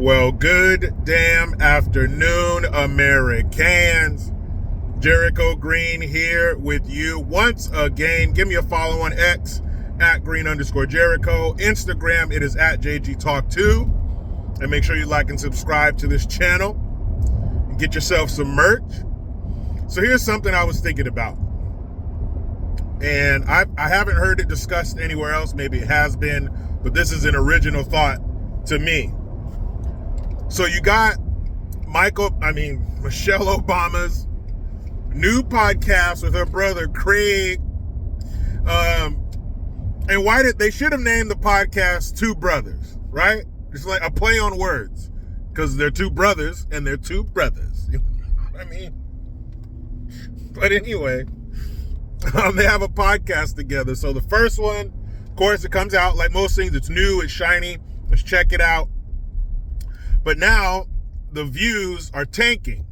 Well, good damn afternoon, Americans. Jericho Green here with you once again. Give me a follow on X at Green_Jericho. Instagram, it is at JGTalk2. And make sure you like and subscribe to this channel and get yourself some merch. So here's something I was thinking about. And I haven't heard it discussed anywhere else. Maybe it has been, but this is an original thought to me. So you got Michelle Obama's new podcast with her brother Craig. And why did they should have named the podcast Two Brothers, right? It's like a play on words because they're two brothers and they're two brothers. But anyway, they have a podcast together. So the first one, of course, it comes out like most things. It's new, it's shiny. Let's check it out. But now the views are tanking.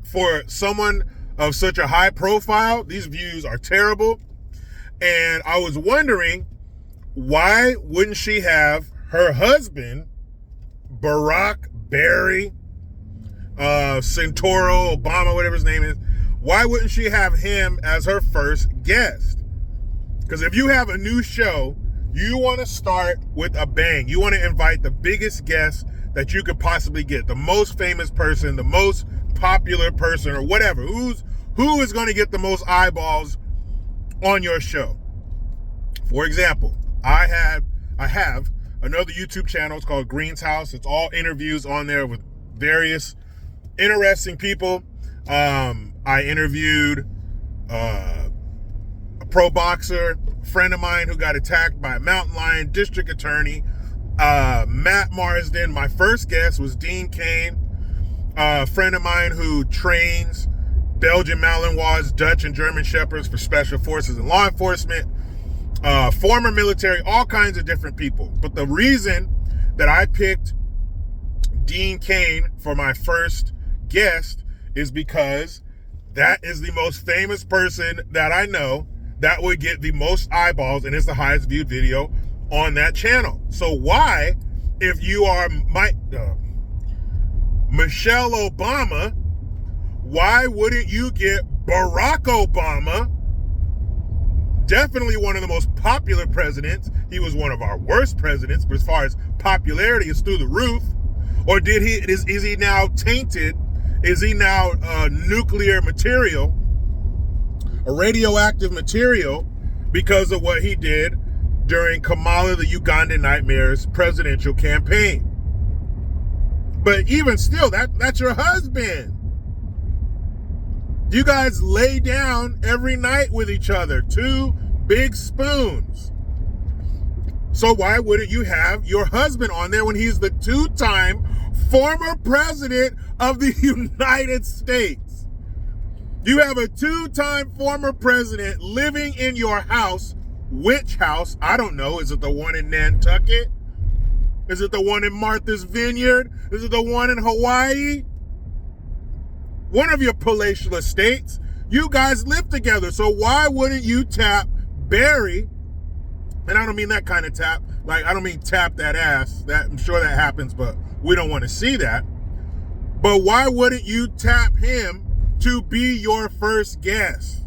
For someone of such a high profile, these views are terrible. And I was wondering, why wouldn't she have her husband, Barack Barry, Santoro, Obama, whatever his name is, why wouldn't she have him as her first guest? Because if you have a new show, you want to start with a bang. You want to invite the biggest guest that you could possibly get, the most famous person, the most popular person, or whatever. Who is going to get the most eyeballs on your show? For example, I have another YouTube channel. It's called Green's House. It's all interviews on there with various interesting people. I interviewed a pro boxer, friend of mine who got attacked by a mountain lion, district attorney, Matt Marsden. My first guest was Dean Cain, a friend of mine who trains Belgian Malinois, Dutch and German Shepherds for special forces and law enforcement, former military, all kinds of different people. But the reason that I picked Dean Cain for my first guest is because that is the most famous person that I know that would get the most eyeballs, and it's the highest viewed video on that channel. So why, if you are Michelle Obama, why wouldn't you get Barack Obama? Definitely one of the most popular presidents. He was one of our worst presidents, but as far as popularity, is through the roof. Or is he now tainted? Is he now nuclear material, a radioactive material, because of what he did during Kamala the Ugandan Nightmare's presidential campaign? But even still, that's your husband. You guys lay down every night with each other, two big spoons. So why wouldn't you have your husband on there when he's the two-time former president of the United States? You have a two-time former president living in your house. Which house? I don't know. Is it the one in Nantucket? Is it the one in Martha's Vineyard? Is it the one in Hawaii? One of your palatial estates. You guys live together. So why wouldn't you tap Barry? And I don't mean that kind of tap. Like, I don't mean tap that ass. I'm sure that happens, but we don't want to see that. But why wouldn't you tap him to be your first guest?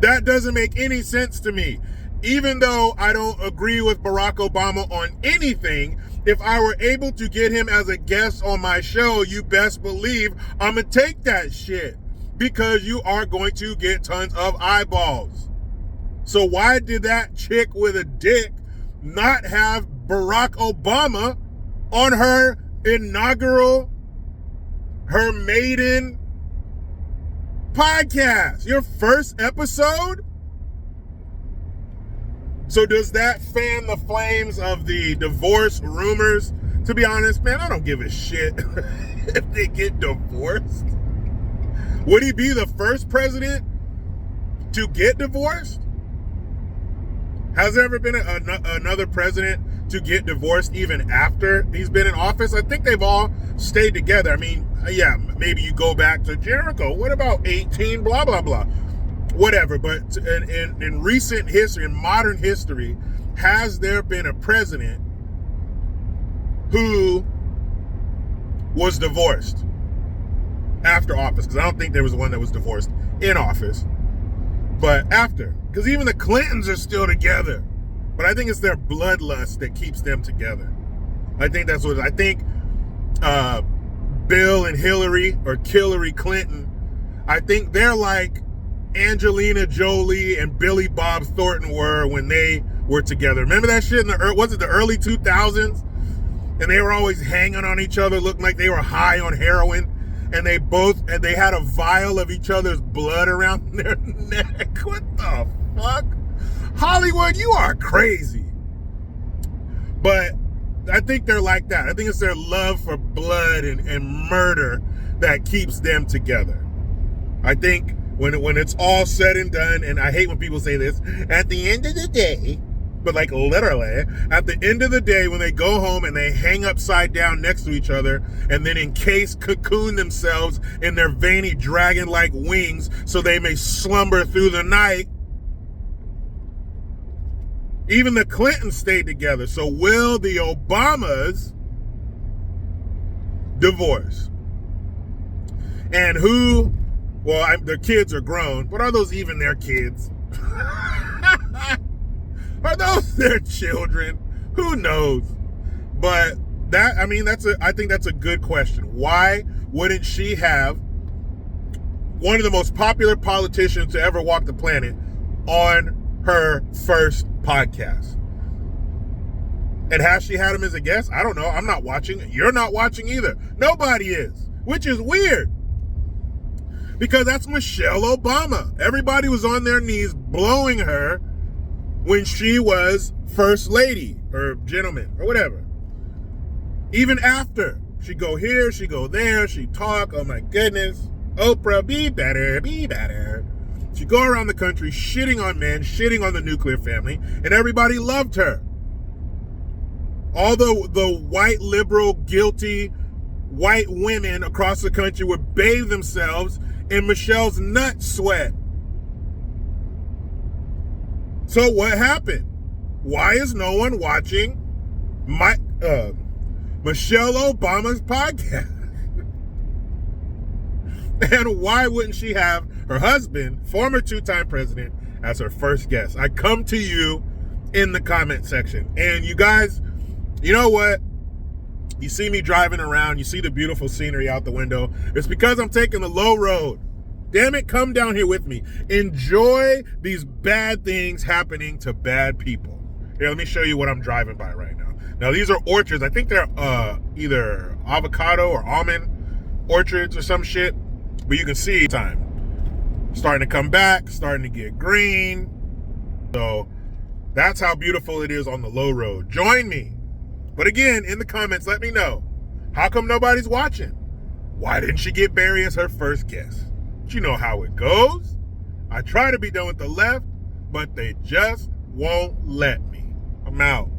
That doesn't make any sense to me. Even though I don't agree with Barack Obama on anything, if I were able to get him as a guest on my show, you best believe I'm going to take that shit, because you are going to get tons of eyeballs. So why did that chick with a dick not have Barack Obama on her inaugural, her maiden podcast, your first episode? So does that fan the flames of the divorce rumors? To be honest, man, I don't give a shit if they get divorced. Would he be the first president to get divorced? Has there ever been another president to get divorced even after he's been in office? I think they've all stayed together. I mean, yeah, maybe you go back to Jericho. What about 18, blah, blah, blah. Whatever, but in recent history, in modern history, has there been a president who was divorced after office, because I don't think there was one that was divorced in office, but after, because even the Clintons are still together, but I think it's their bloodlust that keeps them together. I think that's what, I think Bill and Hillary, or Hillary Clinton, I think they're like Angelina Jolie and Billy Bob Thornton were when they were together. Remember that shit in the early 2000s? And they were always hanging on each other, looking like they were high on heroin. And they had a vial of each other's blood around their neck. What the fuck? Hollywood, you are crazy. But I think they're like that. I think it's their love for blood and murder that keeps them together. I think when it's all said and done, and I hate when people say this, at the end of the day, but like literally, at the end of the day, when they go home and they hang upside down next to each other and then cocoon themselves in their veiny dragon-like wings so they may slumber through the night, even the Clintons stayed together. So will the Obamas divorce? And who, well, their kids are grown, but are those even their kids? Are those their children? Who knows? But I think that's a good question. Why wouldn't she have one of the most popular politicians to ever walk the planet on her first podcast? And has she had him as a guest? I don't know. I'm not watching. You're not watching either. Nobody is, which is weird, because that's Michelle Obama. Everybody was on their knees blowing her when she was first lady or gentleman or whatever. Even after, she go here, she go there, she talk, oh my goodness, Oprah, be better, be better. She go around the country shitting on men, shitting on the nuclear family, and everybody loved her. All the white liberal guilty white women across the country would bathe themselves in Michelle's nut sweat. So what happened? Why is no one watching Michelle Obama's podcast? And why wouldn't she have her husband, former two-time president, as her first guest? I come to you in the comment section. And you guys, you know what? You see me driving around, you see the beautiful scenery out the window. It's because I'm taking the low road. Damn it, come down here with me. Enjoy these bad things happening to bad people. Here, let me show you what I'm driving by right now. Now, these are orchards. I think they're either avocado or almond orchards or some shit. But you can see time starting to come back, starting to get green. So that's how beautiful it is on the low road. Join me. But again, in the comments, let me know. How come nobody's watching? Why didn't she get Barry as her first guest? You know how it goes. I try to be done with the left, but they just won't let me. I'm out.